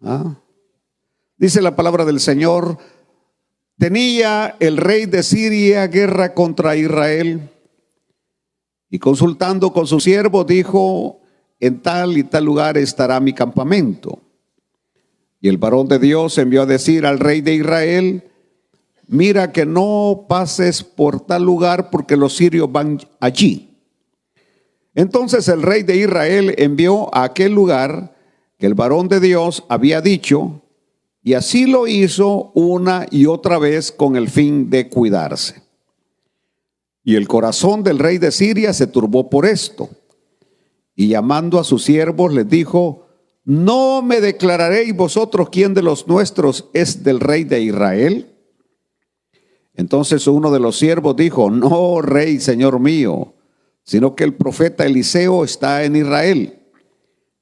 ¿Ah? Dice la palabra del Señor: tenía el rey de Siria guerra contra Israel, y consultando con su siervo dijo: en tal y tal lugar estará mi campamento. Y el varón de Dios envió a decir al rey de Israel: mira que no pases por tal lugar, porque los sirios van allí. Entonces el rey de Israel envió a aquel lugar que el varón de Dios había dicho, y así lo hizo una y otra vez con el fin de cuidarse. Y el corazón del rey de Siria se turbó por esto, y llamando a sus siervos les dijo: ¿no me declararéis vosotros quién de los nuestros es del rey de Israel? Entonces uno de los siervos dijo: no, rey, señor mío, sino que el profeta Eliseo está en Israel,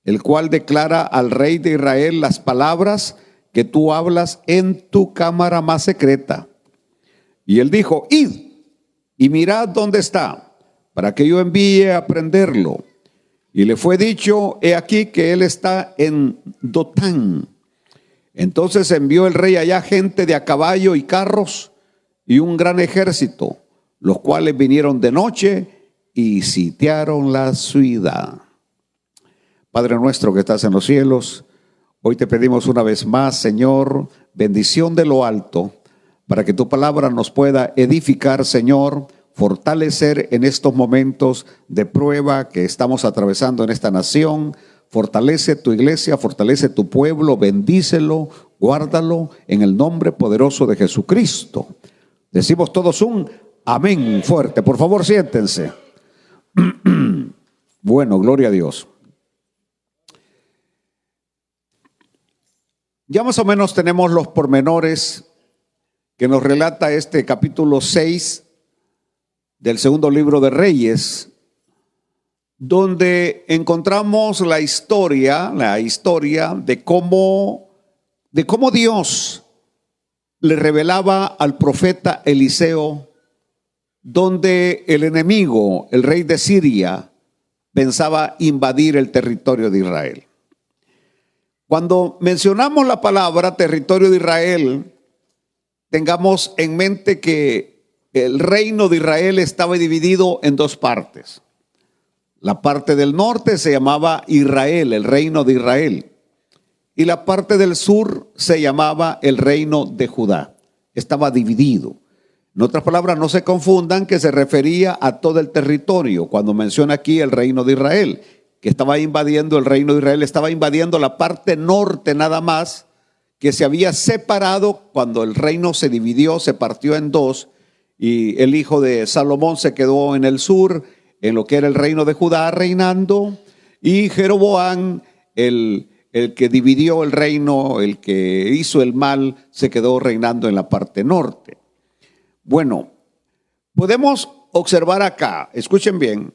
el cual declara al rey de Israel las palabras que tú hablas en tu cámara más secreta. Y él dijo: id y mirad dónde está, para que yo envíe a prenderlo. Y le fue dicho: he aquí que él está en Dotán. Entonces envió el rey allá gente de a caballo y carros y un gran ejército, los cuales vinieron de noche y sitiaron la ciudad. Padre nuestro que estás en los cielos, hoy te pedimos una vez más, Señor, bendición de lo alto, para que tu palabra nos pueda edificar, Señor, fortalecer en estos momentos de prueba que estamos atravesando en esta nación. Fortalece tu iglesia, fortalece tu pueblo, bendícelo, guárdalo en el nombre poderoso de Jesucristo. Decimos todos un amén fuerte. Por favor, siéntense. Bueno, gloria a Dios. Ya más o menos tenemos los pormenores que nos relata este capítulo 6 del segundo libro de Reyes, donde encontramos la historia de cómo Dios le revelaba al profeta Eliseo, donde el enemigo, el rey de Siria, pensaba invadir el territorio de Israel. Cuando mencionamos la palabra territorio de Israel, tengamos en mente que el reino de Israel estaba dividido en dos partes. La parte del norte se llamaba Israel, el reino de Israel, y la parte del sur se llamaba el reino de Judá. Estaba dividido. En otras palabras, no se confundan que se refería a todo el territorio. Cuando menciona aquí el reino de Israel, que estaba invadiendo el reino de Israel, estaba invadiendo la parte norte nada más, que se había separado cuando el reino se dividió, se partió en dos, y el hijo de Salomón se quedó en el sur, en lo que era el reino de Judá, reinando, y Jeroboam, el que dividió el reino, el que hizo el mal, se quedó reinando en la parte norte. Bueno, podemos observar acá, escuchen bien,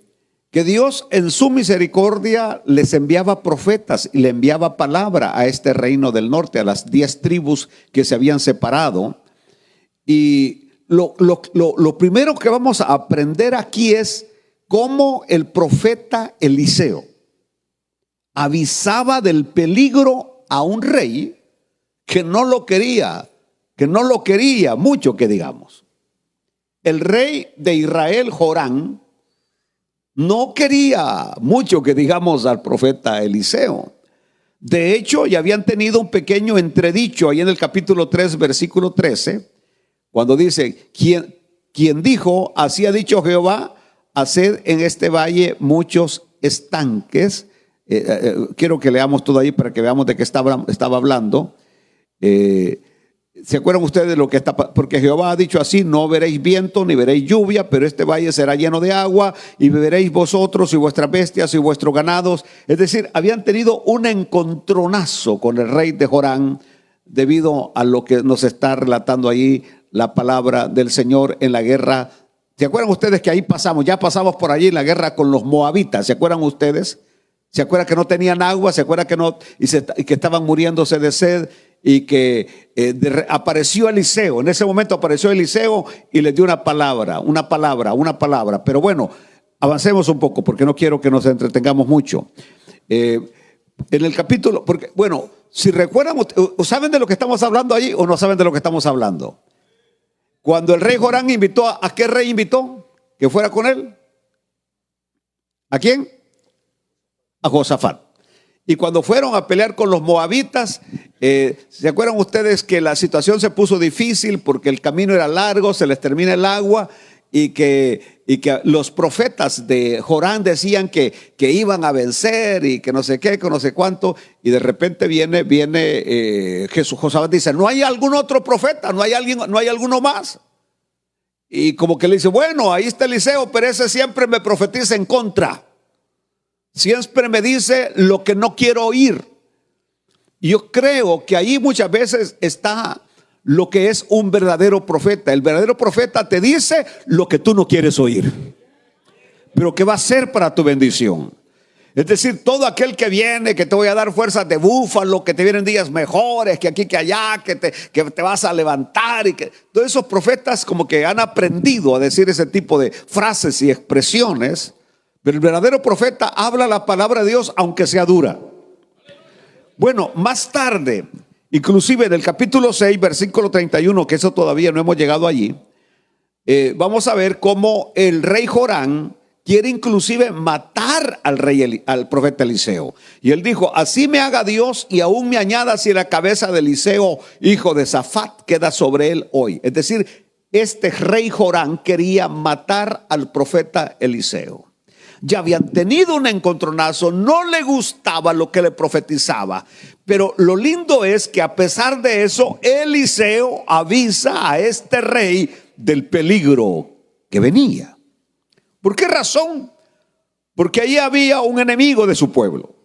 que Dios en su misericordia les enviaba profetas y le enviaba palabra a este reino del norte, a las 10 tribus que se habían separado. Y lo primero que vamos a aprender aquí es cómo el profeta Eliseo avisaba del peligro a un rey que no lo quería mucho, que digamos. El rey de Israel, Joram, no quería mucho, que digamos, al profeta Eliseo. De hecho, ya habían tenido un pequeño entredicho ahí en el capítulo 3, versículo 13, cuando dice: quien dijo: así ha dicho Jehová, haced en este valle muchos estanques. Quiero que leamos todo ahí para que veamos de qué estaba hablando. ¿Se acuerdan ustedes de lo que está? Porque Jehová ha dicho así: no veréis viento ni veréis lluvia, pero este valle será lleno de agua, y beberéis vosotros y vuestras bestias y vuestros ganados. Es decir, habían tenido un encontronazo con el rey de Joram debido a lo que nos está relatando ahí la palabra del Señor en la guerra. ¿Se acuerdan ustedes que ahí ya pasamos por allí en la guerra con los moabitas? ¿Se acuerdan ustedes? ¿Se acuerdan que no tenían agua? ¿Se acuerdan y que estaban muriéndose de sed? Y que apareció Eliseo. En ese momento apareció Eliseo y les dio una palabra. Pero bueno, avancemos un poco porque no quiero que nos entretengamos mucho. En el capítulo, porque bueno, si recuerdan, ¿saben de lo que estamos hablando ahí o no saben de lo que estamos hablando? Cuando el rey Jorán invitó, ¿a qué rey invitó? Que fuera con él. ¿A quién? A Josafat. Y cuando fueron a pelear con los moabitas, ¿se acuerdan ustedes que la situación se puso difícil porque el camino era largo, se les termina el agua y que los profetas de Jorán decían que iban a vencer y que no sé qué, que no sé cuánto, y de repente viene Jesús, Josafat dice, ¿no hay algún otro profeta? ¿No hay alguno más? Y como que le dice, bueno, ahí está Eliseo, pero ese siempre me profetiza en contra. Siempre me dice lo que no quiero oír. Yo creo que ahí muchas veces está lo que es un verdadero profeta. El verdadero profeta te dice lo que tú no quieres oír, pero que va a ser para tu bendición. Es decir, todo aquel que viene, que te voy a dar fuerzas de búfalo, que te vienen días mejores, que aquí, que allá, que te vas a levantar, y que todos esos profetas como que han aprendido a decir ese tipo de frases y expresiones. Pero el verdadero profeta habla la palabra de Dios aunque sea dura. Bueno, más tarde, inclusive en el capítulo 6, versículo 31, que eso todavía no hemos llegado allí, vamos a ver cómo el rey Jorán quiere inclusive matar al profeta Eliseo. Y él dijo, así me haga Dios y aún me añada si la cabeza de Eliseo, hijo de Safat, queda sobre él hoy. Es decir, este rey Jorán quería matar al profeta Eliseo. Ya habían tenido un encontronazo, no le gustaba lo que le profetizaba, pero lo lindo es que a pesar de eso, Eliseo avisa a este rey del peligro que venía. ¿Por qué razón? Porque ahí había un enemigo de su pueblo,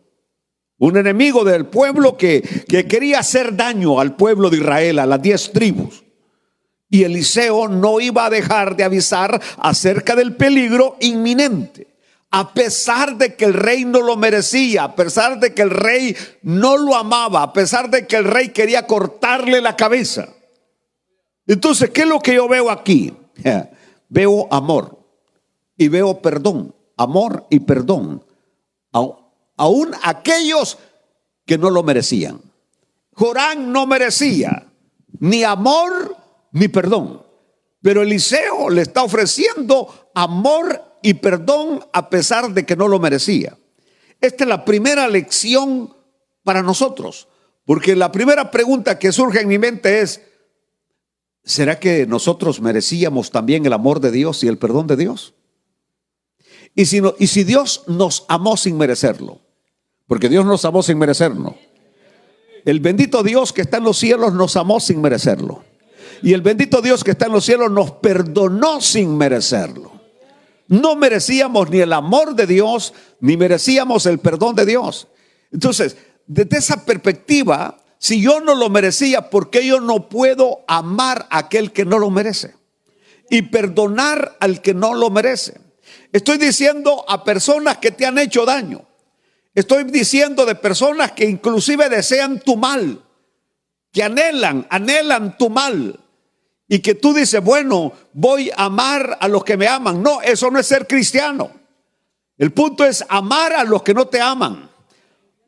un enemigo del pueblo que quería hacer daño al pueblo de Israel, a las 10 tribus. Y Eliseo no iba a dejar de avisar acerca del peligro inminente. A pesar de que el rey no lo merecía, a pesar de que el rey no lo amaba, a pesar de que el rey quería cortarle la cabeza. Entonces, ¿qué es lo que yo veo aquí? Veo amor y veo perdón, amor y perdón, aún aquellos que no lo merecían. Jorán no merecía ni amor ni perdón, pero Eliseo le está ofreciendo amor y perdón a pesar de que no lo merecía. Esta es la primera lección para nosotros, porque la primera pregunta que surge en mi mente es, ¿será que nosotros merecíamos también el amor de Dios y el perdón de Dios? Y si Dios nos amó sin merecerlo, porque Dios nos amó sin merecerlo. El bendito Dios que está en los cielos nos amó sin merecerlo. Y el bendito Dios que está en los cielos nos perdonó sin merecerlo. No merecíamos ni el amor de Dios, ni merecíamos el perdón de Dios. Entonces, desde esa perspectiva, si yo no lo merecía, ¿por qué yo no puedo amar a aquel que no lo merece? Y perdonar al que no lo merece. Estoy diciendo a personas que te han hecho daño. Estoy diciendo de personas que inclusive desean tu mal, que anhelan tu mal. Y que tú dices, bueno, voy a amar a los que me aman. No, eso no es ser cristiano. El punto es amar a los que no te aman.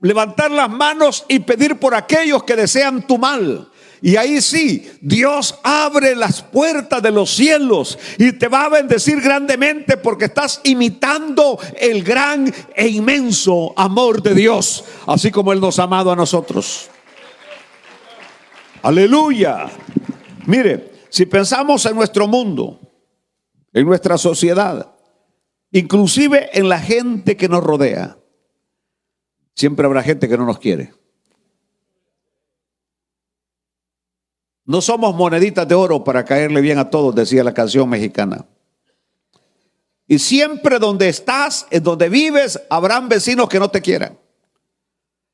Levantar las manos y pedir por aquellos que desean tu mal. Y ahí sí, Dios abre las puertas de los cielos y te va a bendecir grandemente porque estás imitando el gran e inmenso amor de Dios, así como Él nos ha amado a nosotros. Aleluya. Mire, si pensamos en nuestro mundo, en nuestra sociedad, inclusive en la gente que nos rodea, siempre habrá gente que no nos quiere. No somos moneditas de oro para caerle bien a todos, decía la canción mexicana. Y siempre donde estás, en donde vives, habrán vecinos que no te quieran.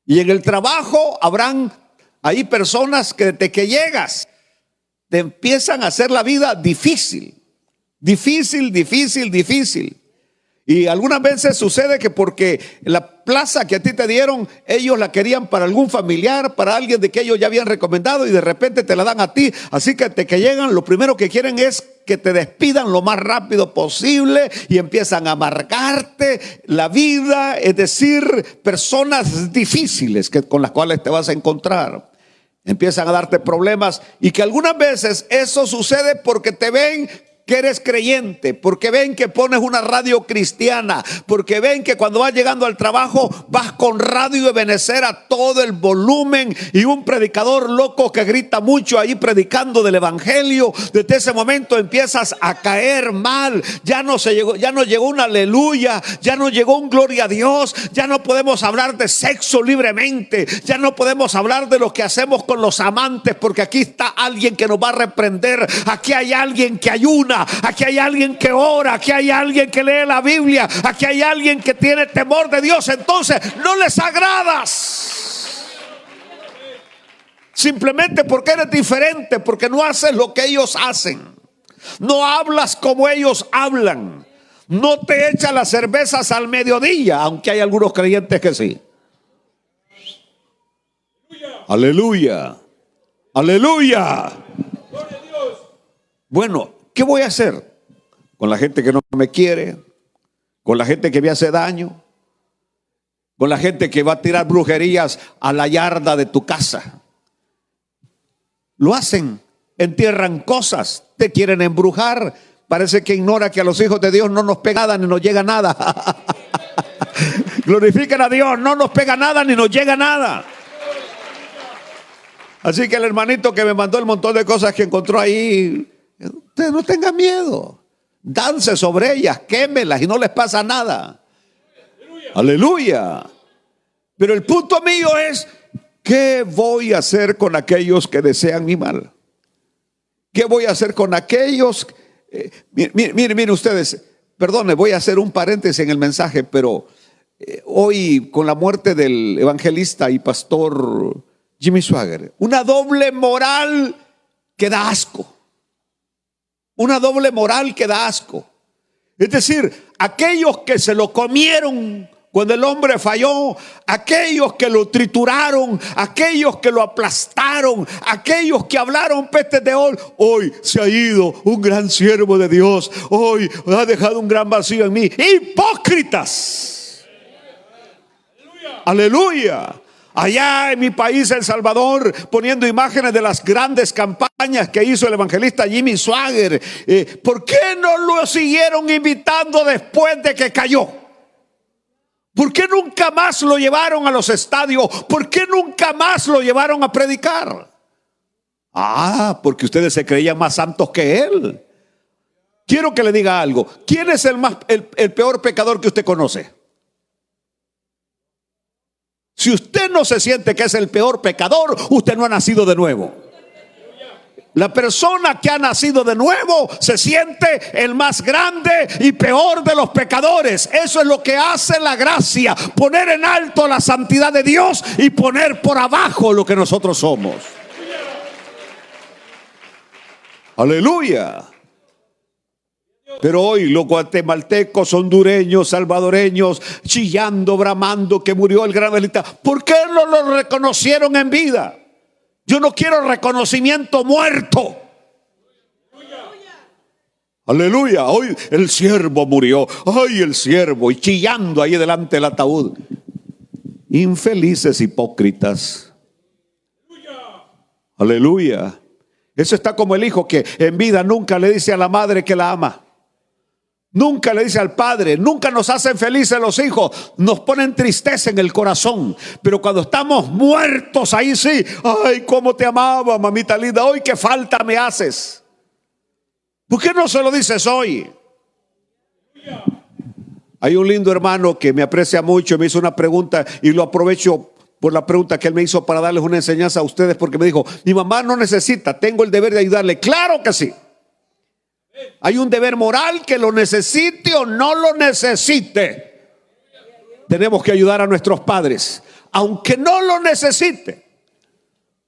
Y en el trabajo habrán ahí personas que desde que llegas te empiezan a hacer la vida difícil. Y algunas veces sucede que porque la plaza que a ti te dieron, ellos la querían para algún familiar, para alguien de que ellos ya habían recomendado y de repente te la dan a ti. Así que te que llegan, lo primero que quieren es que te despidan lo más rápido posible y empiezan a amargarte la vida, es decir, personas difíciles con las cuales te vas a encontrar. Empiezan a darte problemas y que algunas veces eso sucede porque te ven que eres creyente, porque ven que pones una radio cristiana, porque ven que cuando vas llegando al trabajo vas con Radio Ebenecer a todo el volumen y un predicador loco que grita mucho ahí predicando del evangelio. Desde ese momento empiezas a caer mal. Ya no llegó un aleluya, ya no llegó un gloria a Dios, ya no podemos hablar de sexo libremente, ya no podemos hablar de lo que hacemos con los amantes, porque aquí está alguien que nos va a reprender, aquí hay alguien que ayuna, aquí hay alguien que ora, aquí hay alguien que lee la Biblia, aquí hay alguien que tiene temor de Dios. Entonces no les agradas simplemente porque eres diferente, porque no haces lo que ellos hacen, no hablas como ellos hablan, no te echas las cervezas al mediodía, aunque hay algunos creyentes que sí. Aleluya, aleluya. Bueno, ¿qué voy a hacer con la gente que no me quiere? Con la gente que me hace daño, con la gente que va a tirar brujerías a la yarda de tu casa. Lo hacen, entierran cosas, te quieren embrujar. Parece que ignora que a los hijos de Dios no nos pega nada ni nos llega nada. Glorifiquen a Dios, no nos pega nada ni nos llega nada. Así que el hermanito que me mandó el montón de cosas que encontró ahí, usted no tenga miedo, dance sobre ellas, quémelas y no les pasa nada. Aleluya. Pero el punto mío es, ¿qué voy a hacer con aquellos que desean mi mal? ¿Qué voy a hacer con aquellos? Miren ustedes, perdone, voy a hacer un paréntesis en el mensaje, pero hoy con la muerte del evangelista y pastor Jimmy Swaggart, una doble moral que da asco. Una doble moral que da asco. Es decir, aquellos que se lo comieron cuando el hombre falló, aquellos que lo trituraron, aquellos que lo aplastaron, aquellos que hablaron pestes de él, hoy se ha ido un gran siervo de Dios, hoy ha dejado un gran vacío en mí. Hipócritas. Aleluya. Allá en mi país, El Salvador, poniendo imágenes de las grandes campañas que hizo el evangelista Jimmy Swaggart. ¿Por qué no lo siguieron invitando después de que cayó? ¿Por qué nunca más lo llevaron a los estadios? ¿Por qué nunca más lo llevaron a predicar? Porque ustedes se creían más santos que él. Quiero que le diga algo. ¿Quién es el peor pecador que usted conoce? Si usted no se siente que es el peor pecador, usted no ha nacido de nuevo. La persona que ha nacido de nuevo se siente el más grande y peor de los pecadores. Eso es lo que hace la gracia: poner en alto la santidad de Dios y poner por abajo lo que nosotros somos. Aleluya. Pero hoy los guatemaltecos, hondureños, salvadoreños, chillando, bramando que murió el gran evangelista. ¿Por qué no lo reconocieron en vida? Yo no quiero reconocimiento muerto. Aleluya. Hoy el siervo murió. Ay, el siervo. Y chillando ahí delante del ataúd. Infelices hipócritas. Aleluya. Eso está como el hijo que en vida nunca le dice a la madre que la ama. Nunca le dice al padre. Nunca nos hacen felices los hijos, nos ponen tristeza en el corazón. Pero cuando estamos muertos, ahí sí: ay, cómo te amaba, mamita linda, hoy qué falta me haces. ¿Por qué no se lo dices hoy? Hay un lindo hermano que me aprecia mucho, me hizo una pregunta y lo aprovecho por la pregunta que él me hizo para darles una enseñanza a ustedes, porque me dijo: mi mamá no necesita, tengo el deber de ayudarle. Claro que sí. Hay un deber moral, que lo necesite o no lo necesite. Tenemos que ayudar a nuestros padres, aunque no lo necesite.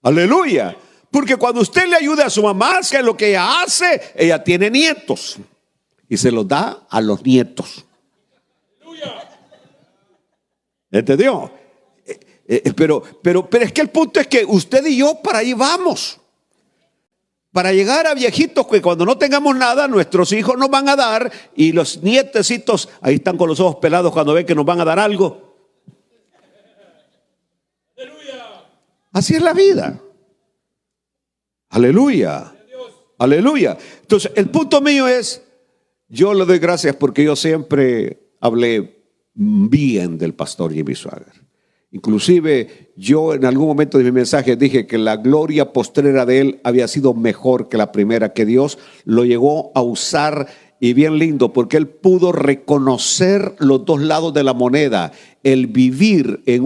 Aleluya. Porque cuando usted le ayuda a su mamá, ¿qué es lo que ella hace? Ella tiene nietos y se los da a los nietos. ¿Entendió? Pero es que el punto es que usted y yo para ahí vamos. para llegar a viejitos que cuando no tengamos nada, nuestros hijos nos van a dar, y los nietecitos ahí están con los ojos pelados cuando ven que nos van a dar algo. Así es la vida. Aleluya. Aleluya. Entonces, el punto mío es, yo le doy gracias porque yo siempre hablé bien del pastor Jimmy Swaggart. Inclusive yo en algún momento de mi mensaje dije que la gloria postrera de él había sido mejor que la primera, que Dios lo llegó a usar, y bien lindo, porque él pudo reconocer los dos lados de la moneda, el vivir en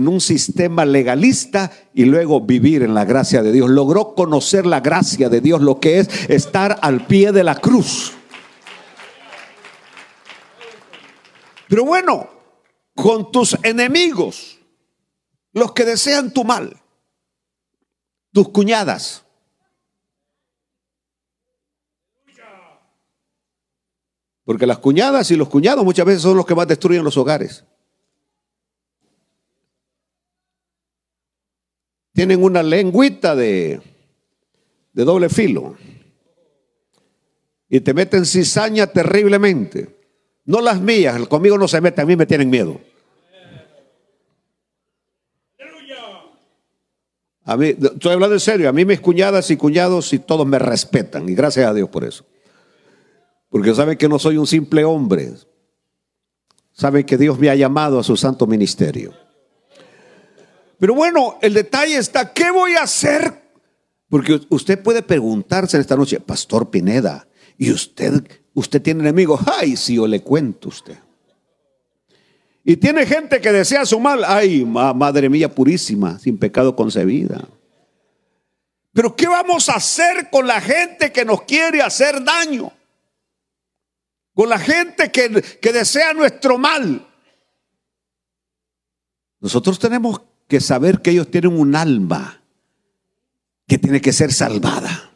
un sistema legalista y luego vivir en la gracia de Dios. Logró conocer la gracia de Dios, lo que es estar al pie de la cruz. Pero bueno, con tus enemigos, los que desean tu mal, tus cuñadas, porque las cuñadas y los cuñados muchas veces son los que más destruyen los hogares. Tienen una lengüita de doble filo y te meten cizaña terriblemente. No las mías, conmigo no se meten, a mí me tienen miedo. A mí, estoy hablando en serio, a mí mis cuñadas y cuñados y todos me respetan, y gracias a Dios por eso. Porque saben que no soy un simple hombre. Saben que Dios me ha llamado a su santo ministerio. Pero bueno, el detalle está, ¿qué voy a hacer? Porque usted puede preguntarse en esta noche, Pastor Pineda, ¿y usted tiene enemigos? Ay, si yo le cuento a usted. Y tiene gente que desea su mal. Ay, madre mía purísima, sin pecado concebida. Pero ¿qué vamos a hacer con la gente que nos quiere hacer daño? Con la gente que desea nuestro mal. Nosotros tenemos que saber que ellos tienen un alma que tiene que ser salvada.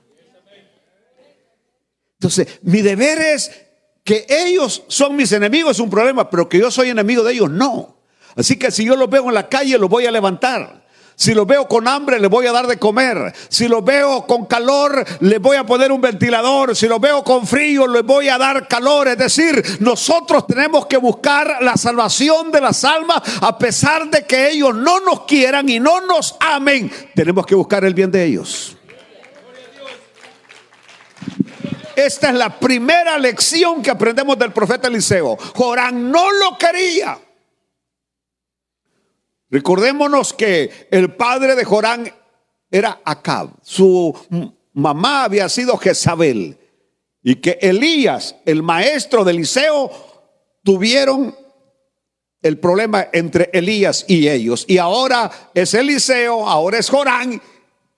Entonces, mi deber es que ellos son mis enemigos, es un problema, pero que yo soy enemigo de ellos, no. Así que si yo los veo en la calle, los voy a levantar. Si los veo con hambre, les voy a dar de comer. Si los veo con calor, les voy a poner un ventilador. Si los veo con frío, les voy a dar calor. Es decir, nosotros tenemos que buscar la salvación de las almas, a pesar de que ellos no nos quieran y no nos amen. Tenemos que buscar el bien de ellos. Esta es la primera lección que aprendemos del profeta Eliseo. Joram no lo quería. Recordémonos que el padre de Joram era Acab. Su mamá había sido Jezabel. Y que Elías, el maestro de Eliseo, tuvieron el problema entre Elías y ellos. Y ahora es Eliseo, ahora es Joram.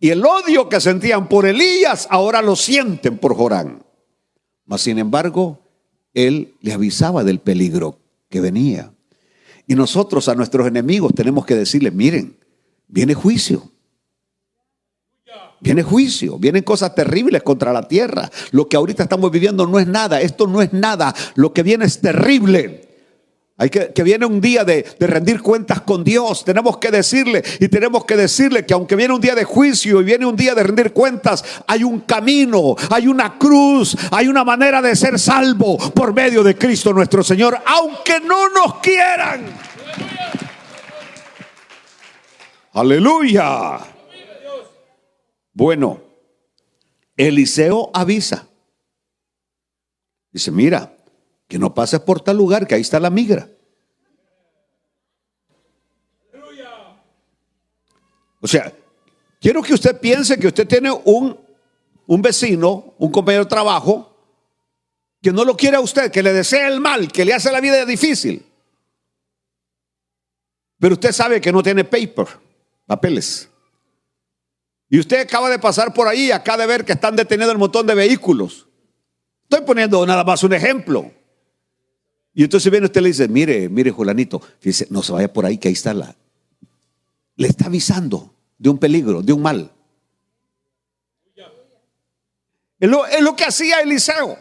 Y el odio que sentían por Elías, ahora lo sienten por Joram. Mas sin embargo, él le avisaba del peligro que venía. Y nosotros a nuestros enemigos tenemos que decirles, miren, viene juicio. Viene juicio, vienen cosas terribles contra la tierra. Lo que ahorita estamos viviendo no es nada, esto no es nada. Lo que viene es terrible. Que viene un día de rendir cuentas con Dios. Tenemos que decirle, y tenemos que decirle que aunque viene un día de juicio y viene un día de rendir cuentas, hay un camino, hay una cruz, hay una manera de ser salvo por medio de Cristo nuestro Señor, aunque no nos quieran. Aleluya. Bueno, Eliseo avisa. Dice, mira, que no pases por tal lugar, que ahí está la migra. O sea, quiero que usted piense que usted tiene un vecino, un compañero de trabajo, que no lo quiere a usted, que le desea el mal, que le hace la vida difícil. Pero usted sabe que no tiene papeles. Y usted acaba de pasar por ahí, acaba de ver que están detenidos un montón de vehículos. Estoy poniendo nada más un ejemplo. Y entonces viene usted y le dice, mire Julanito, fíjese, no se vaya por ahí, que ahí está le está avisando de un peligro, de un mal. Es lo que hacía Eliseo.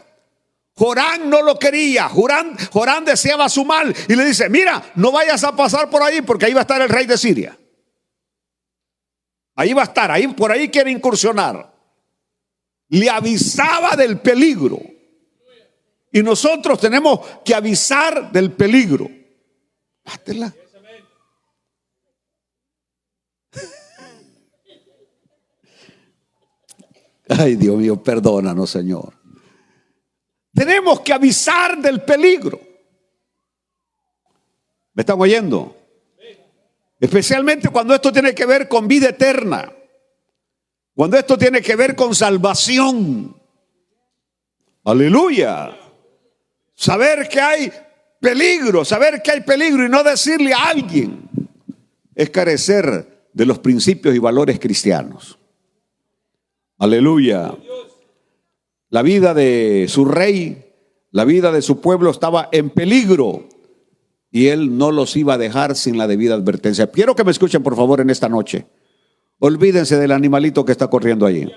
Joram no lo quería. Joram deseaba su mal y le dice, mira, no vayas a pasar por ahí, porque ahí va a estar el rey de Siria. Ahí va a estar, por ahí quiere incursionar. le avisaba del peligro. Y nosotros tenemos que avisar del peligro. Bátela. Ay, Dios mío, perdónanos, Señor. Tenemos que avisar del peligro. ¿Me están oyendo? Especialmente cuando esto tiene que ver con vida eterna. Cuando esto tiene que ver con salvación. Aleluya. Saber que hay peligro, saber que hay peligro y no decirle a alguien es carecer de los principios y valores cristianos. Aleluya. La vida de su rey, la vida de su pueblo estaba en peligro y él no los iba a dejar sin la debida advertencia. Quiero que me escuchen, por favor, en esta noche. Olvídense del animalito que está corriendo allí.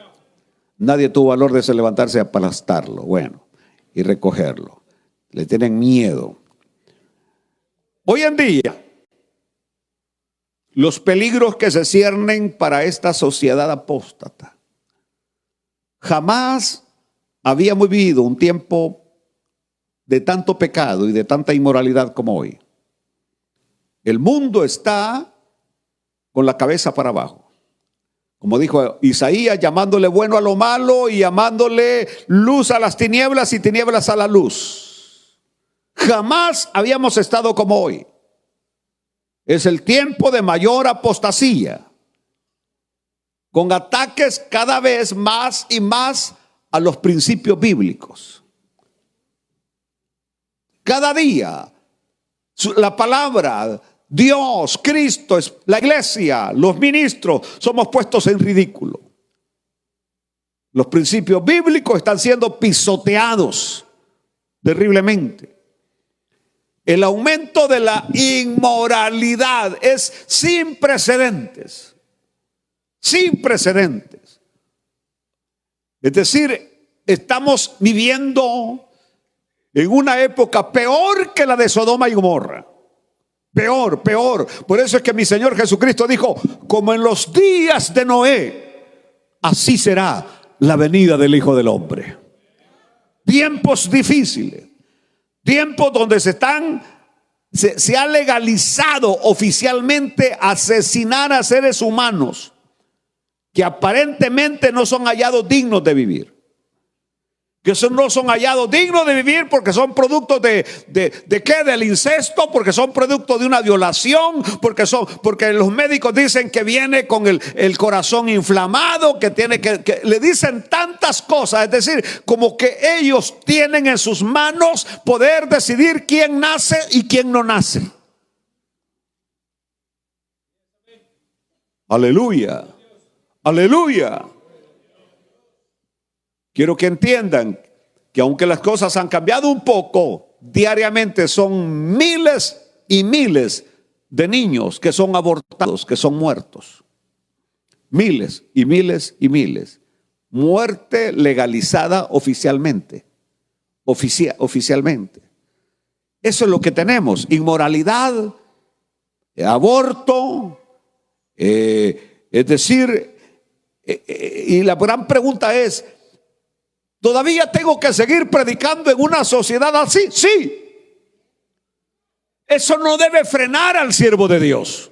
Nadie tuvo valor de levantarse a aplastarlo, bueno, y recogerlo. Le tienen miedo. Hoy en día, los peligros que se ciernen para esta sociedad apóstata. Jamás habíamos vivido un tiempo de tanto pecado y de tanta inmoralidad como hoy. El mundo está con la cabeza para abajo. Como dijo Isaías, llamándole bueno a lo malo y llamándole luz a las tinieblas y tinieblas a la luz. Jamás habíamos estado como hoy. Es el tiempo de mayor apostasía, con ataques cada vez más y más a los principios bíblicos. Cada día la palabra, Dios, Cristo, la iglesia, los ministros, somos puestos en ridículo. Los principios bíblicos están siendo pisoteados terriblemente. El aumento de la inmoralidad es sin precedentes. Sin precedentes. Es decir, estamos viviendo en una época peor que la de Sodoma y Gomorra. Peor, peor. Por eso es que mi Señor Jesucristo dijo, como en los días de Noé, así será la venida del Hijo del Hombre. Tiempos difíciles. Tiempos donde se ha legalizado oficialmente asesinar a seres humanos que aparentemente no son hallados dignos de vivir. Que no son hallados dignos de vivir porque son productos ¿de qué? Del incesto, porque son productos de una violación, porque los médicos dicen que viene con el corazón inflamado, que le dicen tantas cosas. Es decir, como que ellos tienen en sus manos poder decidir quién nace y quién no nace. Aleluya. Aleluya. Quiero que entiendan que aunque las cosas han cambiado un poco, diariamente son miles y miles de niños que son abortados, que son muertos. Miles y miles y miles. Muerte legalizada oficialmente. Oficialmente. Eso es lo que tenemos. Inmoralidad, aborto, es decir, y la gran pregunta es, ¿todavía tengo que seguir predicando en una sociedad así? Sí. Eso no debe frenar al siervo de Dios.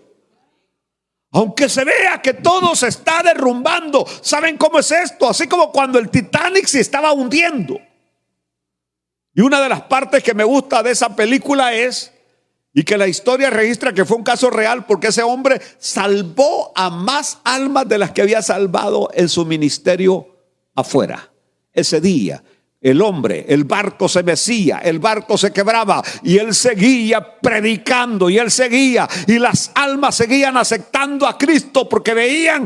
Aunque se vea que todo se está derrumbando. ¿Saben cómo es esto? Así como cuando el Titanic se estaba hundiendo. Y una de las partes que me gusta de esa película es, y que la historia registra que fue un caso real, porque ese hombre salvó a más almas de las que había salvado en su ministerio afuera. Ese día, el barco se mecía, el barco se quebraba y él seguía predicando y él seguía, y las almas seguían aceptando a Cristo porque veían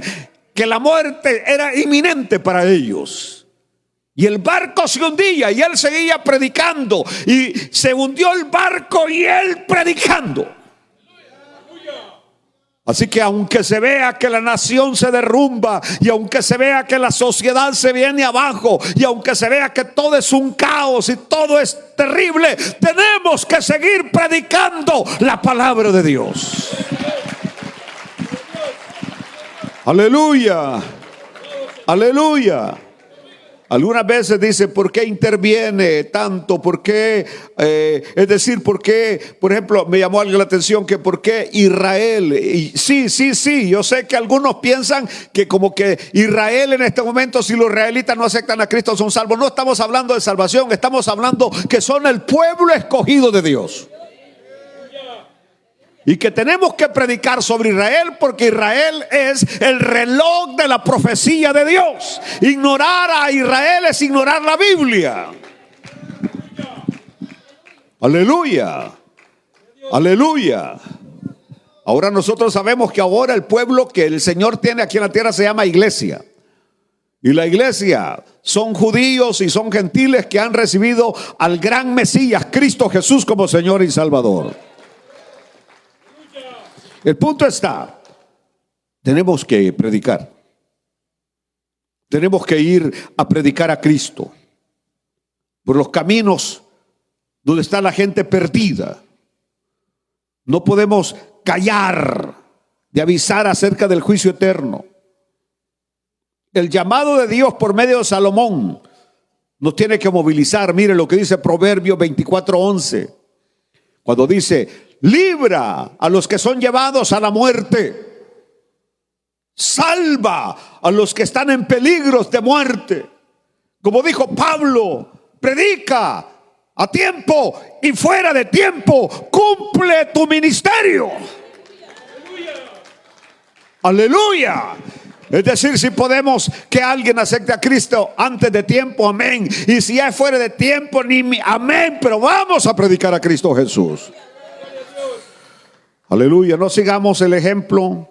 que la muerte era inminente para ellos. Y el barco se hundía y él seguía predicando, y se hundió el barco y él predicando. Así que aunque se vea que la nación se derrumba, y aunque se vea que la sociedad se viene abajo, y aunque se vea que todo es un caos y todo es terrible, tenemos que seguir predicando la palabra de Dios. Aleluya. Aleluya. Algunas veces dice, ¿por qué interviene tanto? ¿Por qué? Es decir, ¿por qué? Por ejemplo, me llamó algo la atención que ¿por qué Israel? Y sí, yo sé que algunos piensan que como que Israel en este momento, si los israelitas no aceptan a Cristo, son salvos. No estamos hablando de salvación, estamos hablando que son el pueblo escogido de Dios. Y que tenemos que predicar sobre Israel porque Israel es el reloj de la profecía de Dios. Ignorar a Israel es ignorar la Biblia. Aleluya. Aleluya. Ahora nosotros sabemos que ahora el pueblo que el Señor tiene aquí en la tierra se llama iglesia. Y la iglesia son judíos y son gentiles que han recibido al gran Mesías, Cristo Jesús, como Señor y Salvador. El punto está, tenemos que predicar. Tenemos que ir a predicar a Cristo por los caminos donde está la gente perdida. No podemos callar de avisar acerca del juicio eterno. El llamado de Dios por medio de Salomón nos tiene que movilizar. Mire lo que dice Proverbios 24:11, cuando dice: libra a los que son llevados a la muerte, salva a los que están en peligros de muerte. Como dijo Pablo, predica a tiempo y fuera de tiempo, cumple tu ministerio. Aleluya. Es decir, si podemos que alguien acepte a Cristo antes de tiempo, amén. Y si es fuera de tiempo, amén. Pero vamos a predicar a Cristo Jesús. Aleluya. No sigamos el ejemplo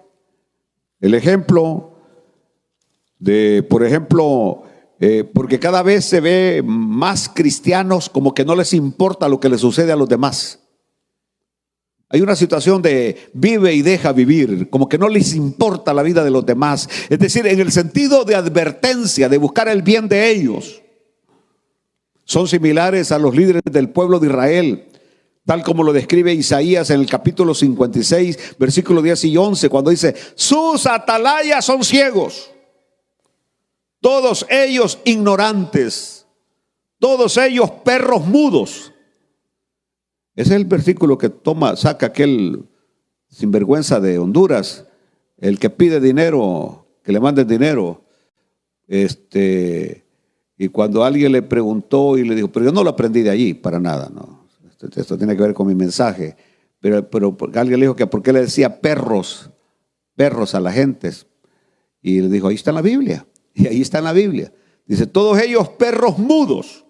de, por ejemplo, porque cada vez se ve más cristianos como que no les importa lo que les sucede a los demás. Hay una situación de vive y deja vivir, como que no les importa la vida de los demás. Es decir, en el sentido de advertencia, de buscar el bien de ellos. Son similares a los líderes del pueblo de Israel, tal como lo describe Isaías en el capítulo 56, versículos 10 y 11, cuando dice: sus atalayas son ciegos, todos ellos ignorantes, todos ellos perros mudos. Ese es el versículo que saca aquel sinvergüenza de Honduras, el que pide dinero, que le manden dinero. Y cuando alguien le preguntó y le dijo, pero yo no lo aprendí de allí, para nada, no. Esto tiene que ver con mi mensaje. Pero alguien le dijo que por qué le decía perros a la gente. Y le dijo, ahí está en la Biblia. Y ahí está en la Biblia. Dice, todos ellos perros mudos.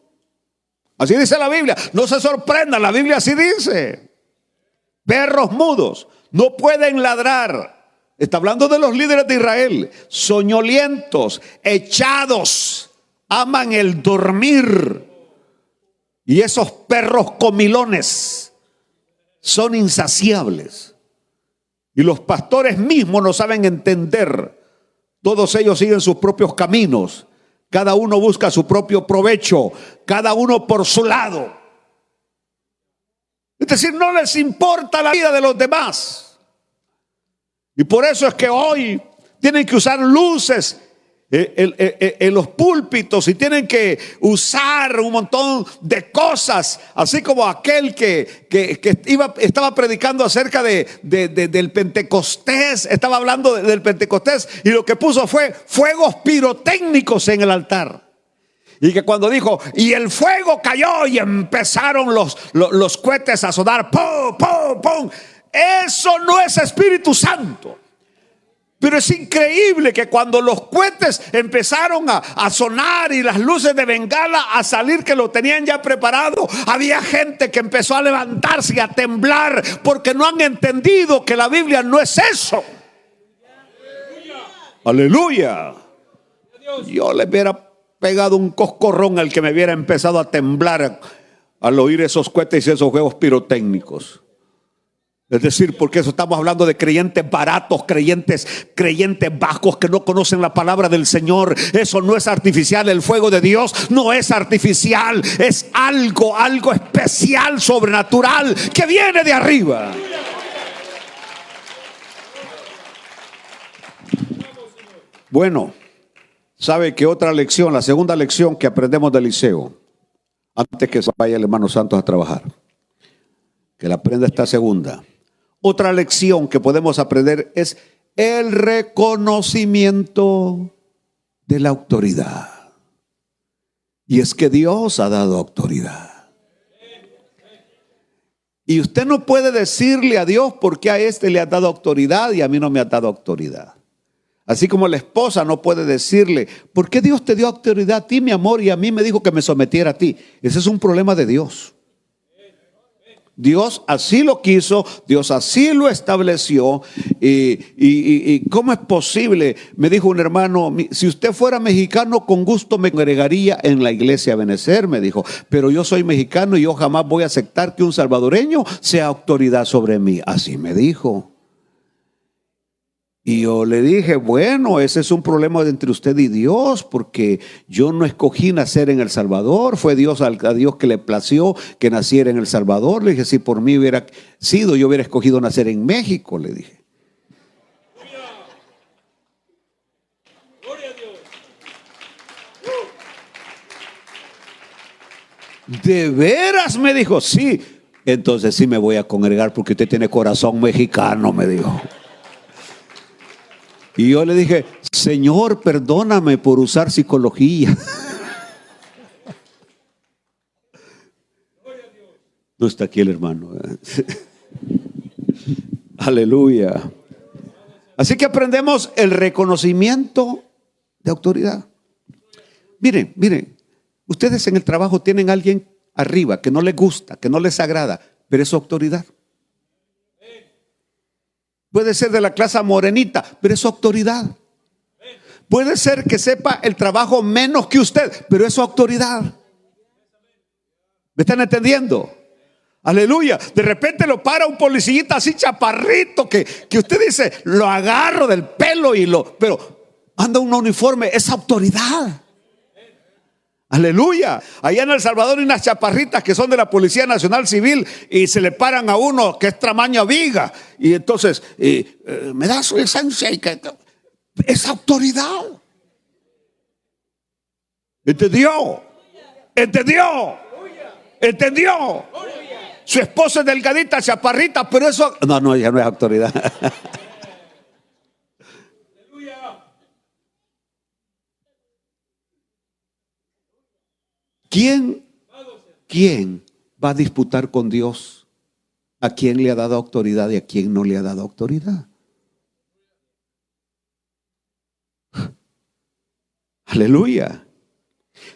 Así dice la Biblia. No se sorprendan, la Biblia así dice. Perros mudos, no pueden ladrar. Está hablando de los líderes de Israel. Soñolientos, echados, aman el dormir. Y esos perros comilones son insaciables. Y los pastores mismos no saben entender. Todos ellos siguen sus propios caminos. Cada uno busca su propio provecho. Cada uno por su lado. Es decir, no les importa la vida de los demás. Y por eso es que hoy tienen que usar luces en los púlpitos y tienen que usar un montón de cosas, así como aquel que estaba predicando acerca del Pentecostés, estaba hablando del Pentecostés y lo que puso fue fuegos pirotécnicos en el altar. Y que cuando dijo, y el fuego cayó y empezaron los cohetes a sonar, ¡pum, pum, pum! Eso no es Espíritu Santo. Pero es increíble que cuando los cohetes empezaron a sonar y las luces de bengala a salir, que lo tenían ya preparado, había gente que empezó a levantarse y a temblar porque no han entendido que la Biblia no es eso. Aleluya. Yo le hubiera pegado un coscorrón al que me hubiera empezado a temblar al oír esos cohetes y esos juegos pirotécnicos. Es decir, porque eso estamos hablando de creyentes baratos, creyentes bajos que no conocen la palabra del Señor. Eso no es artificial. El fuego de Dios no es artificial. Es algo especial, sobrenatural, que viene de arriba. Bueno, ¿Sabe que otra lección, la segunda lección que aprendemos de Eliseo, antes que se vaya el hermano Santos a trabajar, que la aprenda esta segunda? Otra lección que podemos aprender es el reconocimiento de la autoridad. Y es que Dios ha dado autoridad. Y usted no puede decirle a Dios por qué a este le ha dado autoridad y a mí no me ha dado autoridad. Así como la esposa no puede decirle, ¿por qué Dios te dio autoridad a ti, mi amor, y a mí me dijo que me sometiera a ti? Ese es un problema de Dios. Dios así lo quiso, Dios así lo estableció. Y ¿cómo es posible? Me dijo un hermano, si usted fuera mexicano, con gusto me congregaría en la iglesia Benecer, me dijo. Pero yo soy mexicano y yo jamás voy a aceptar que un salvadoreño sea autoridad sobre mí. Así me dijo. Y yo le dije, bueno, ese es un problema entre usted y Dios, porque yo no escogí nacer en El Salvador, fue Dios a Dios que le plació que naciera en El Salvador. Le dije, si por mí hubiera sido, yo hubiera escogido nacer en México, le dije. Gloria a Dios. ¿De veras? Me dijo, sí. Entonces sí me voy a congregar porque usted tiene corazón mexicano, me dijo. Y yo le dije, Señor, perdóname por usar psicología. No está aquí el hermano. Aleluya. Así que aprendemos el reconocimiento de autoridad. Miren, ustedes en el trabajo tienen a alguien arriba que no les gusta, que no les agrada, pero es su autoridad. Puede ser de la clase morenita, pero es su autoridad. Puede ser que sepa el trabajo menos que usted, pero es su autoridad. ¿Me están entendiendo? Aleluya. De repente lo para un policillita así chaparrito que usted dice, lo agarro del pelo pero anda un uniforme, es autoridad. Aleluya. Allá en El Salvador hay unas chaparritas que son de la Policía Nacional Civil y se le paran a uno que es tamaño viga. Y entonces, me da su licencia y que es autoridad. ¿Entendió? Su esposa es delgadita, chaparrita, pero eso... No, ya no es autoridad. ¿Quién va a disputar con Dios? ¿A quién le ha dado autoridad y a quién no le ha dado autoridad? Aleluya.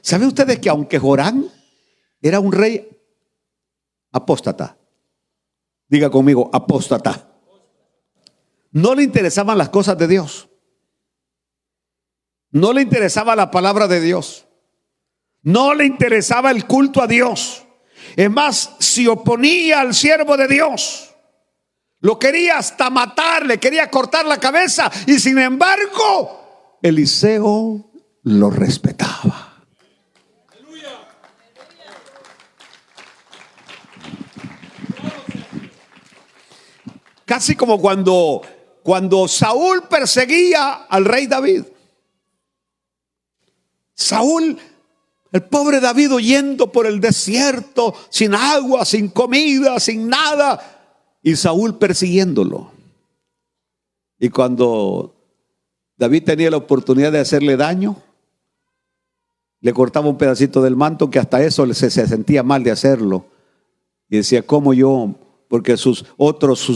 ¿Saben ustedes que aunque Jorán era un rey apóstata? Diga conmigo, apóstata. No le interesaban las cosas de Dios. No le interesaba la palabra de Dios. No le interesaba el culto a Dios. Es más, se oponía al siervo de Dios. Lo quería hasta matar, le quería cortar la cabeza. Y sin embargo, Eliseo lo respetaba. Casi como cuando Saúl perseguía al rey David. Saúl, el pobre David, huyendo por el desierto, sin agua, sin comida, sin nada, y Saúl persiguiéndolo. Y cuando David tenía la oportunidad de hacerle daño, le cortaba un pedacito del manto, que hasta eso se sentía mal de hacerlo. Y decía, ¿cómo yo? Porque sus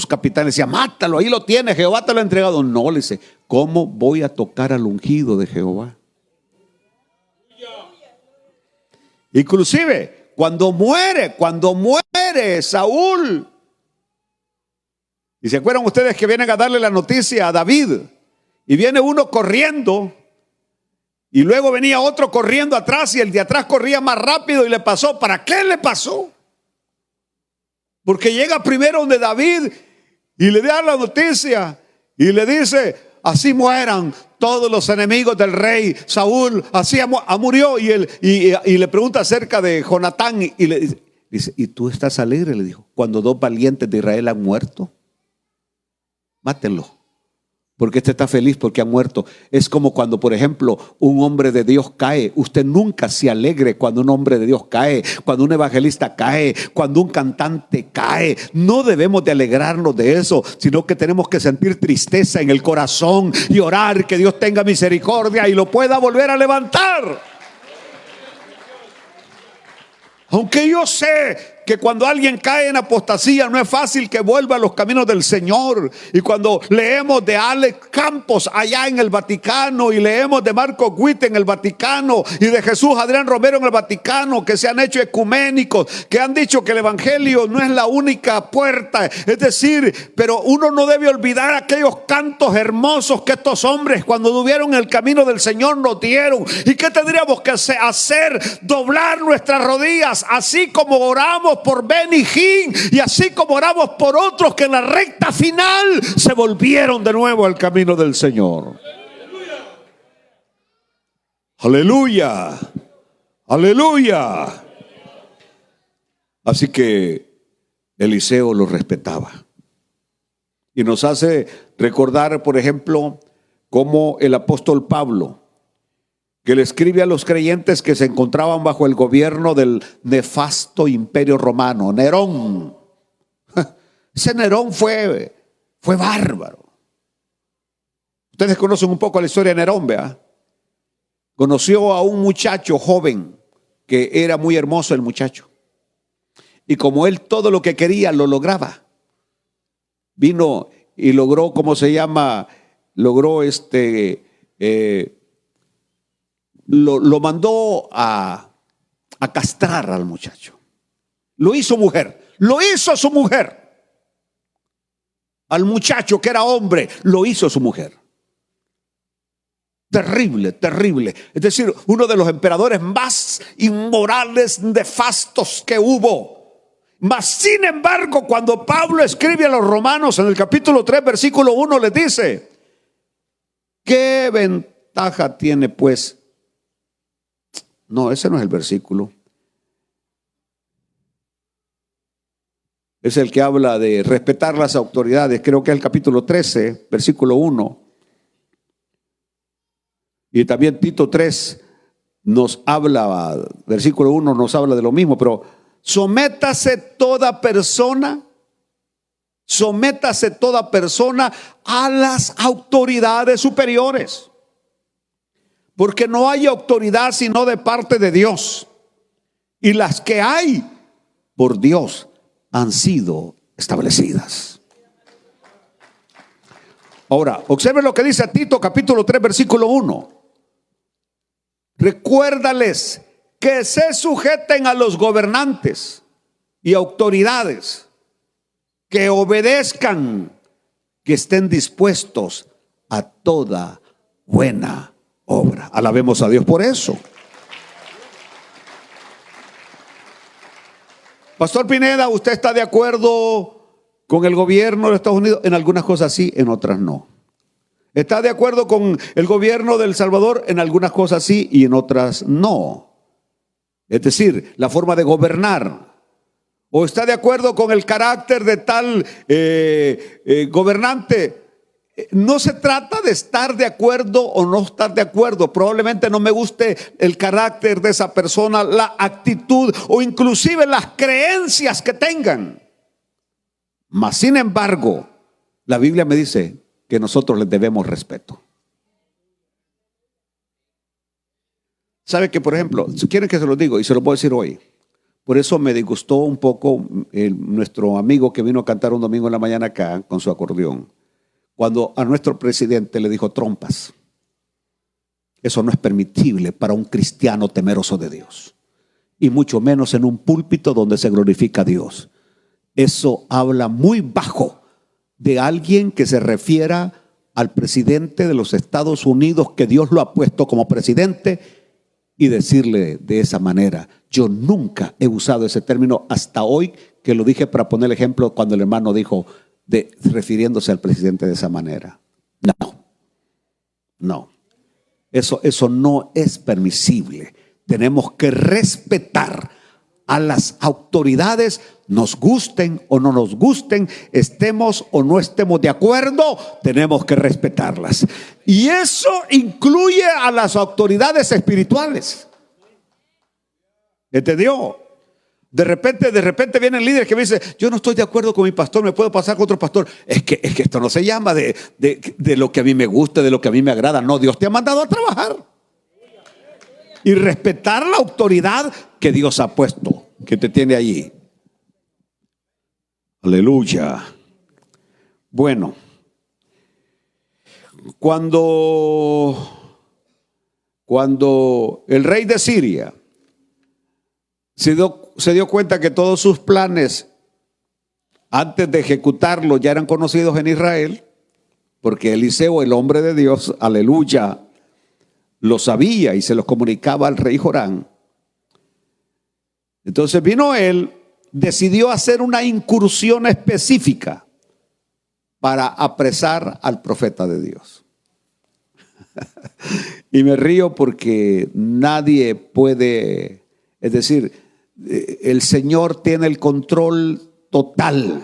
capitanes decían, mátalo, ahí lo tiene, Jehová te lo ha entregado. No, le dice, ¿cómo voy a tocar al ungido de Jehová? Inclusive cuando muere Saúl, y se acuerdan ustedes que vienen a darle la noticia a David, y viene uno corriendo y luego venía otro corriendo atrás, y el de atrás corría más rápido y le pasó. ¿Para qué le pasó? Porque llega primero donde David y le da la noticia y le dice, así mueran todos los enemigos del rey Saúl, así murió. Y le pregunta acerca de Jonatán y le dice, ¿y tú estás alegre? Le dijo, cuando dos valientes de Israel han muerto, mátenlo. Porque este está feliz porque ha muerto. Es como cuando, por ejemplo, un hombre de Dios cae. Usted nunca se alegre cuando un hombre de Dios cae, cuando un evangelista cae, cuando un cantante cae. No debemos de alegrarnos de eso, sino que tenemos que sentir tristeza en el corazón y orar que Dios tenga misericordia y lo pueda volver a levantar. Aunque yo sé que cuando alguien cae en apostasía no es fácil que vuelva a los caminos del Señor. Y cuando leemos de Alex Campos allá en el Vaticano, y leemos de Marco Witt en el Vaticano, y de Jesús Adrián Romero en el Vaticano, que se han hecho ecuménicos, que han dicho que el evangelio no es la única puerta. Es decir, pero uno no debe olvidar aquellos cantos hermosos que estos hombres, cuando tuvieron el camino del Señor, nos dieron. ¿Y qué tendríamos que hacer? Doblar nuestras rodillas, así como oramos por Benny Hinn, y así como oramos por otros que en la recta final se volvieron de nuevo al camino del Señor. Aleluya, aleluya. Así que Eliseo lo respetaba. Y nos hace recordar, por ejemplo, cómo el apóstol Pablo, que le escribe a los creyentes que se encontraban bajo el gobierno del nefasto imperio romano, Nerón. Ese Nerón fue bárbaro. Ustedes conocen un poco la historia de Nerón, ¿verdad? Conoció a un muchacho joven, que era muy hermoso el muchacho. Y como él todo lo que quería lo lograba, vino y logró, ¿cómo se llama? Logró lo mandó a castrar al muchacho. Lo hizo mujer, lo hizo su mujer. Al muchacho que era hombre, lo hizo su mujer. Terrible, terrible. Es decir, uno de los emperadores más inmorales, nefastos que hubo. Mas sin embargo, cuando Pablo escribe a los romanos en el capítulo 3, versículo 1, les dice: ¿qué ventaja tiene pues? No, ese no es el versículo. Es el que habla de respetar las autoridades. Creo que es el capítulo 13, versículo 1. Y también Tito 3 nos habla, versículo 1 nos habla de lo mismo, pero sométase toda persona a las autoridades superiores. Porque no hay autoridad sino de parte de Dios. Y las que hay por Dios han sido establecidas. Ahora, observen lo que dice Tito capítulo 3 versículo 1. Recuérdales que se sujeten a los gobernantes y autoridades, que obedezcan, que estén dispuestos a toda buena obra. Alabemos a Dios por eso. Pastor Pineda, ¿usted está de acuerdo con el gobierno de Estados Unidos? En algunas cosas sí, en otras no. ¿Está de acuerdo con el gobierno de El Salvador? En algunas cosas sí y en otras no. Es decir, la forma de gobernar. ¿O está de acuerdo con el carácter de tal gobernante? No se trata de estar de acuerdo o no estar de acuerdo. Probablemente no me guste el carácter de esa persona, la actitud o inclusive las creencias que tengan. Mas sin embargo, la Biblia me dice que nosotros les debemos respeto. ¿Sabe que, por ejemplo, si quieren que se lo digo y se lo puedo decir hoy? Por eso me disgustó un poco nuestro amigo que vino a cantar un domingo en la mañana acá con su acordeón, cuando a nuestro presidente le dijo trompas. Eso no es permitible para un cristiano temeroso de Dios, y mucho menos en un púlpito donde se glorifica a Dios. Eso habla muy bajo de alguien que se refiera al presidente de los Estados Unidos, que Dios lo ha puesto como presidente, y decirle de esa manera. Yo nunca he usado ese término hasta hoy, que lo dije para poner el ejemplo cuando el hermano dijo refiriéndose al presidente de esa manera. No. Eso no es permisible. Tenemos que respetar a las autoridades, nos gusten o no nos gusten, estemos o no estemos de acuerdo, tenemos que respetarlas. Y eso incluye a las autoridades espirituales. ¿Entendió? De repente vienen líderes que me dicen: yo no estoy de acuerdo con mi pastor, me puedo pasar con otro pastor. Es que esto no se llama de lo que a mí me gusta, de lo que a mí me agrada. No, Dios te ha mandado a trabajar y respetar la autoridad que Dios ha puesto, que te tiene allí. Aleluya. Bueno, cuando el rey de Siria se dio cuenta que todos sus planes antes de ejecutarlos ya eran conocidos en Israel, porque Eliseo, el hombre de Dios, aleluya, lo sabía y se los comunicaba al rey Joram. Entonces vino él, decidió hacer una incursión específica para apresar al profeta de Dios. Y me río porque nadie puede, es decir, el Señor tiene el control total.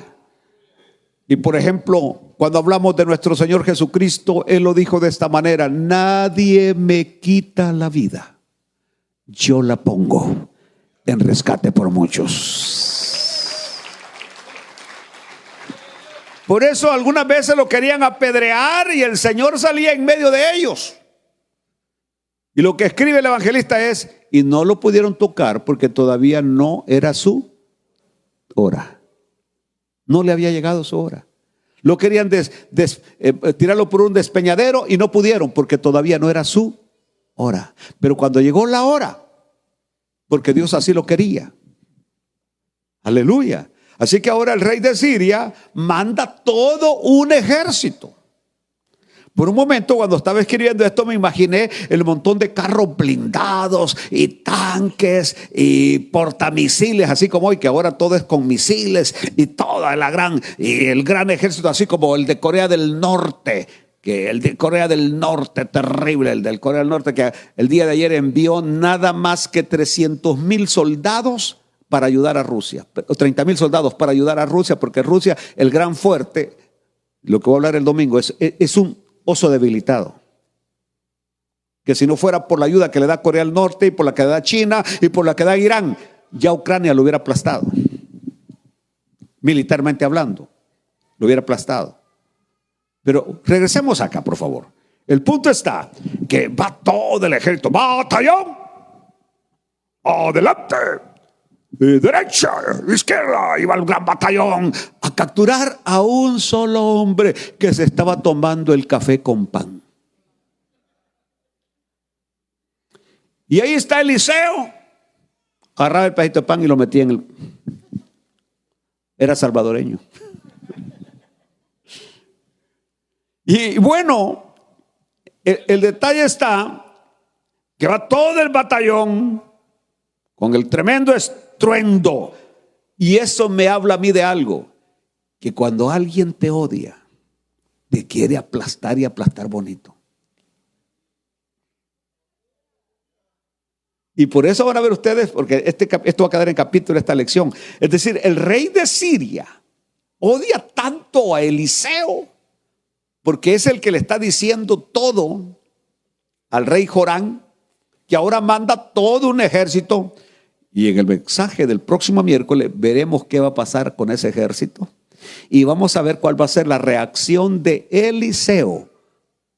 Y por ejemplo, cuando hablamos de nuestro Señor Jesucristo, Él lo dijo de esta manera: nadie me quita la vida, yo la pongo en rescate por muchos. Por eso algunas veces lo querían apedrear y el Señor salía en medio de ellos. Y lo que escribe el evangelista es: y no lo pudieron tocar porque todavía no era su hora. No le había llegado su hora. Lo querían tirarlo por un despeñadero y no pudieron porque todavía no era su hora. Pero cuando llegó la hora, porque Dios así lo quería. Aleluya. Así que ahora el rey de Siria manda todo un ejército. Por un momento, cuando estaba escribiendo esto, me imaginé el montón de carros blindados y tanques y portamisiles, así como hoy, que ahora todo es con misiles y toda el gran ejército, así como el de Corea del Norte, que el de Corea del Norte, terrible, el del Corea del Norte, que el día de ayer envió nada más que 300,000 soldados para ayudar a Rusia, 30,000 soldados para ayudar a Rusia, porque Rusia, el gran fuerte, lo que voy a hablar el domingo, es un oso debilitado, que si no fuera por la ayuda que le da Corea del Norte y por la que le da China y por la que da Irán, ya Ucrania lo hubiera aplastado, militarmente hablando, lo hubiera aplastado. Pero regresemos acá, por favor. El punto está que va todo el ejército, batallón, adelante, derecha, izquierda, iba el gran batallón a capturar a un solo hombre que se estaba tomando el café con pan. Y ahí está Eliseo, agarraba el pedacito de pan y lo metía en el... Era salvadoreño. Y bueno, el detalle está que va todo el batallón con el tremendo estruendo. Y eso me habla a mí de algo, que cuando alguien te odia, te quiere aplastar y aplastar bonito. Y por eso van a ver ustedes, porque esto va a quedar en capítulo esta lección. Es decir, el rey de Siria odia tanto a Eliseo, porque es el que le está diciendo todo al rey Joram, que ahora manda todo un ejército. Y en el mensaje del próximo miércoles veremos qué va a pasar con ese ejército. Y vamos a ver cuál va a ser la reacción de Eliseo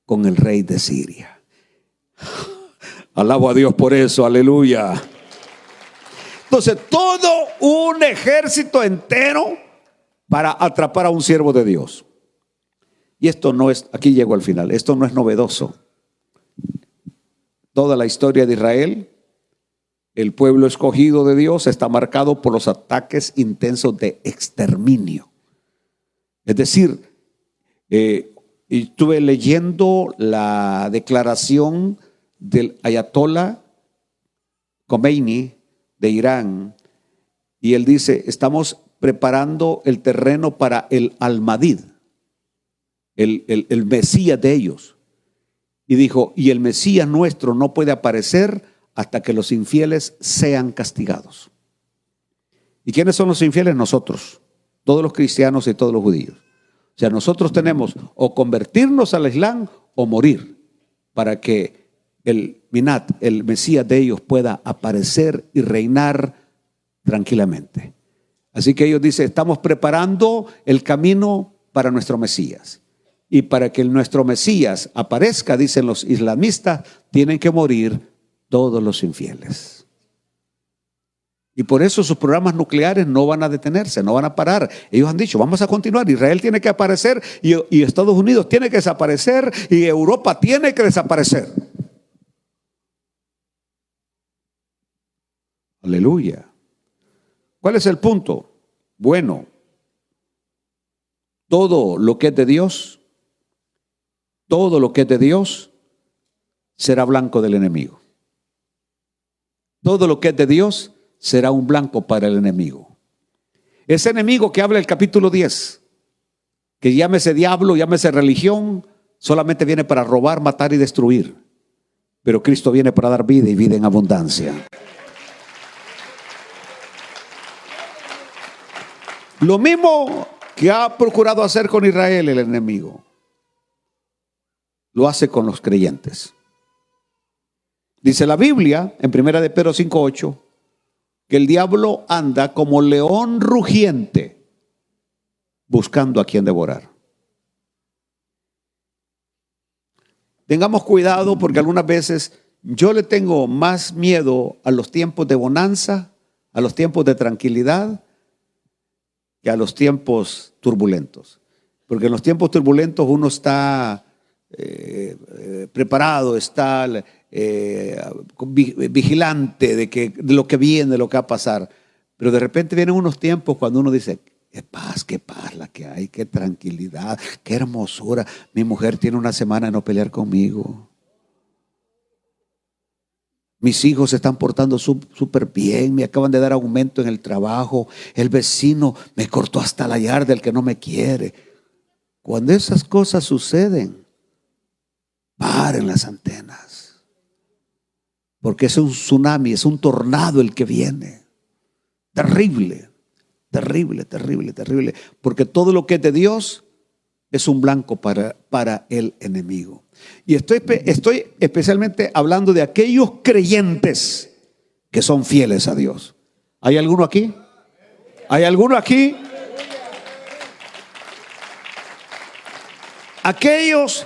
con el rey de Siria. Alabo a Dios por eso, aleluya. Entonces, todo un ejército entero para atrapar a un siervo de Dios. Y esto no es, aquí llego al final, esto no es novedoso. Toda la historia de Israel, el pueblo escogido de Dios, está marcado por los ataques intensos de exterminio. Es decir, estuve leyendo la declaración del ayatollah Khomeini de Irán, y él dice: estamos preparando el terreno para el Al-Mahdi, el Mesías de ellos. Y dijo: y el Mesías nuestro no puede aparecer hasta que los infieles sean castigados. ¿Y quiénes son los infieles? Nosotros, todos los cristianos y todos los judíos. O sea, nosotros tenemos o convertirnos al Islam o morir para que el Minat, el Mesías de ellos, pueda aparecer y reinar tranquilamente. Así que ellos dicen, estamos preparando el camino para nuestro Mesías. Y para que nuestro Mesías aparezca, dicen los islamistas, tienen que morir todos los infieles. Y por eso sus programas nucleares no van a detenerse, no van a parar. Ellos han dicho, vamos a continuar. Israel tiene que aparecer y Estados Unidos tiene que desaparecer y Europa tiene que desaparecer. Aleluya. ¿Cuál es el punto? Bueno, todo lo que es de Dios, todo lo que es de Dios será blanco del enemigo. Todo lo que es de Dios será un blanco para el enemigo. Ese enemigo que habla el capítulo 10, que llámese diablo, llámese religión, solamente viene para robar, matar y destruir. Pero Cristo viene para dar vida y vida en abundancia. Lo mismo que ha procurado hacer con Israel el enemigo, lo hace con los creyentes. Dice la Biblia en 1 de Pedro 5:8 que el diablo anda como león rugiente buscando a quien devorar. Tengamos cuidado porque algunas veces yo le tengo más miedo a los tiempos de bonanza, a los tiempos de tranquilidad, que a los tiempos turbulentos. Porque en los tiempos turbulentos uno está preparado, está vigilante de lo que viene, de lo que va a pasar. Pero de repente vienen unos tiempos cuando uno dice, qué paz la que hay, qué tranquilidad, qué hermosura. Mi mujer tiene una semana de no pelear conmigo. Mis hijos se están portando súper bien, me acaban de dar aumento en el trabajo. El vecino me cortó hasta la yarda, el que no me quiere. Cuando esas cosas suceden, paren las antenas. Porque es un tsunami, es un tornado el que viene. Terrible, terrible, terrible, terrible. Porque todo lo que es de Dios es un blanco para el enemigo. Y estoy especialmente hablando de aquellos creyentes que son fieles a Dios. ¿Hay alguno aquí? ¿Hay alguno aquí? Aquellos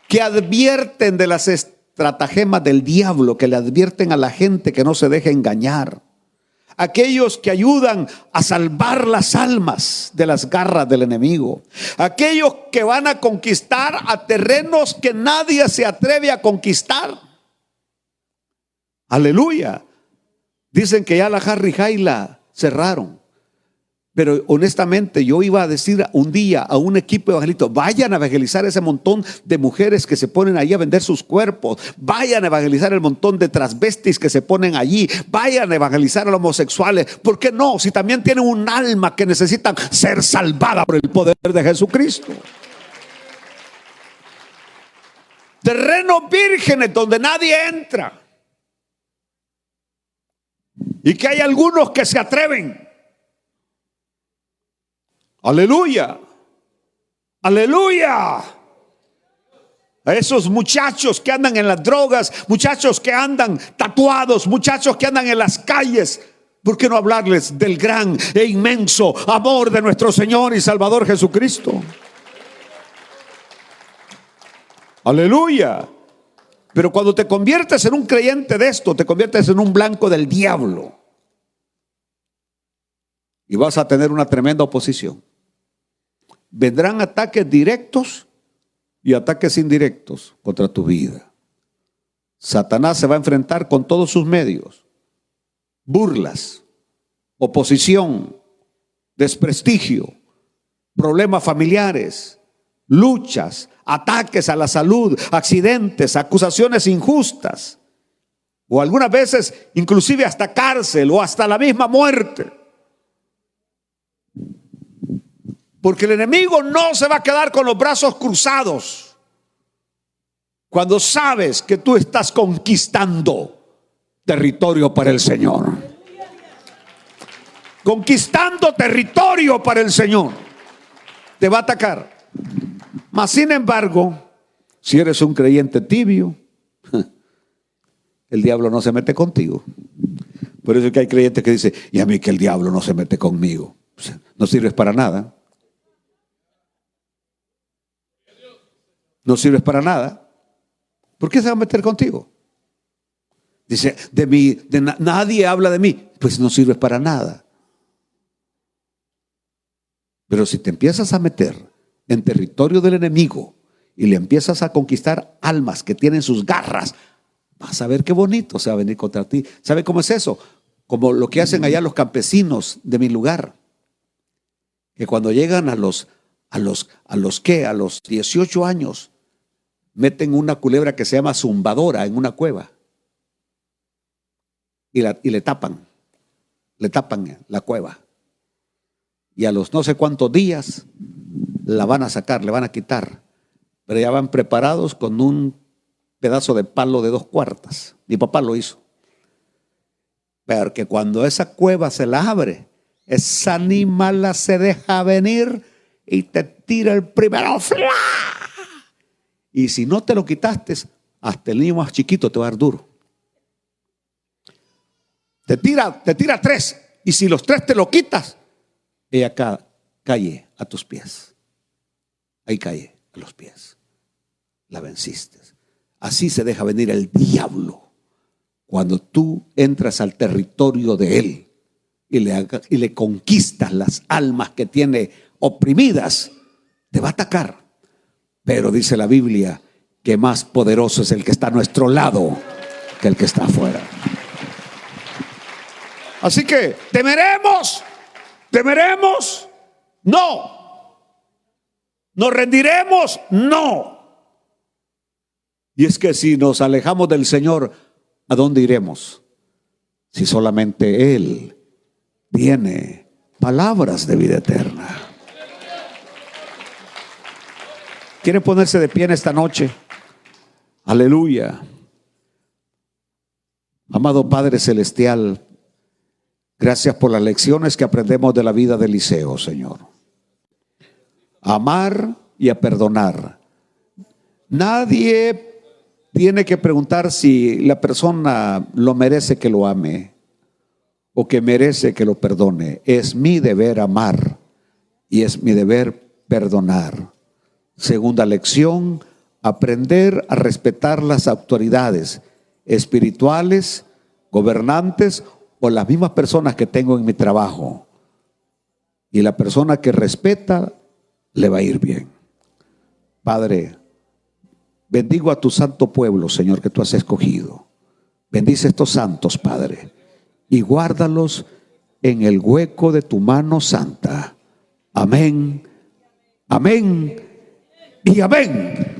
que advierten de las estratagemas del diablo, que le advierten a la gente que no se deje engañar. Aquellos que ayudan a salvar las almas de las garras del enemigo. Aquellos que van a conquistar a terrenos que nadie se atreve a conquistar. Aleluya. Dicen que ya la Harry High la cerraron. Pero honestamente yo iba a decir un día a un equipo evangelista, vayan a evangelizar ese montón de mujeres que se ponen ahí a vender sus cuerpos. Vayan a evangelizar el montón de transvestis que se ponen allí. Vayan a evangelizar a los homosexuales. ¿Por qué no? Si también tienen un alma que necesitan ser salvada por el poder de Jesucristo. Terrenos vírgenes donde nadie entra. Y que hay algunos que se atreven. Aleluya, aleluya. A esos muchachos que andan en las drogas, muchachos que andan tatuados, muchachos que andan en las calles. ¿Por qué no hablarles del gran e inmenso amor de nuestro Señor y Salvador Jesucristo? Aleluya. Pero cuando te conviertes en un creyente de esto, te conviertes en un blanco del diablo. Y vas a tener una tremenda oposición. Vendrán ataques directos y ataques indirectos contra tu vida. Satanás se va a enfrentar con todos sus medios. Burlas, oposición, desprestigio, problemas familiares, luchas, ataques a la salud, accidentes, acusaciones injustas. O algunas veces inclusive hasta cárcel o hasta la misma muerte. Porque el enemigo no se va a quedar con los brazos cruzados cuando sabes que tú estás conquistando territorio para el Señor. conquistando territorio para el Señor. Te va a atacar. Mas sin embargo, si eres un creyente tibio, el diablo no se mete contigo. Por eso es que hay creyentes que dicen, y a mí que el diablo no se mete conmigo. No sirves para nada. No sirves para nada. ¿Por qué se va a meter contigo? Dice, nadie habla de mí. Pues no sirves para nada. Pero si te empiezas a meter en territorio del enemigo y le empiezas a conquistar almas que tienen sus garras, vas a ver qué bonito se va a venir contra ti. ¿Sabe cómo es eso? Como lo que hacen allá los campesinos de mi lugar, que cuando llegan a los 18 años, meten una culebra que se llama zumbadora en una cueva y le tapan la cueva. Y a los no sé cuántos días la van a sacar, le van a quitar. Pero ya van preparados con un pedazo de palo de 2 cuartas. Mi papá lo hizo. Pero que cuando esa cueva se la abre, esa animala se deja venir y te tira el primero. ¡Fla! Y si no te lo quitaste, hasta el niño más chiquito te va a dar duro. Te tira 3. Y si los 3 te lo quitas, ella cae a tus pies. Ahí cae a los pies. La venciste. Así se deja venir el diablo cuando tú entras al territorio de él y le conquistas las almas que tiene oprimidas. Te va a atacar. Pero dice la Biblia que más poderoso es el que está a nuestro lado que el que está afuera. Así que temeremos, no. Nos rendiremos, no. Y es que si nos alejamos del Señor, ¿a dónde iremos? Si solamente Él tiene palabras de vida eterna. ¿Quieren ponerse de pie en esta noche? Aleluya. Amado Padre Celestial, gracias por las lecciones que aprendemos de la vida de Eliseo, Señor. A amar y a perdonar. Nadie tiene que preguntar si la persona lo merece que lo ame o que merece que lo perdone. Es mi deber amar y es mi deber perdonar. Segunda lección, aprender a respetar las autoridades espirituales, gobernantes o las mismas personas que tengo en mi trabajo. Y la persona que respeta le va a ir bien. Padre, bendigo a tu santo pueblo, Señor, que tú has escogido. Bendice a estos santos, Padre, y guárdalos en el hueco de tu mano santa. Amén, amén y amén.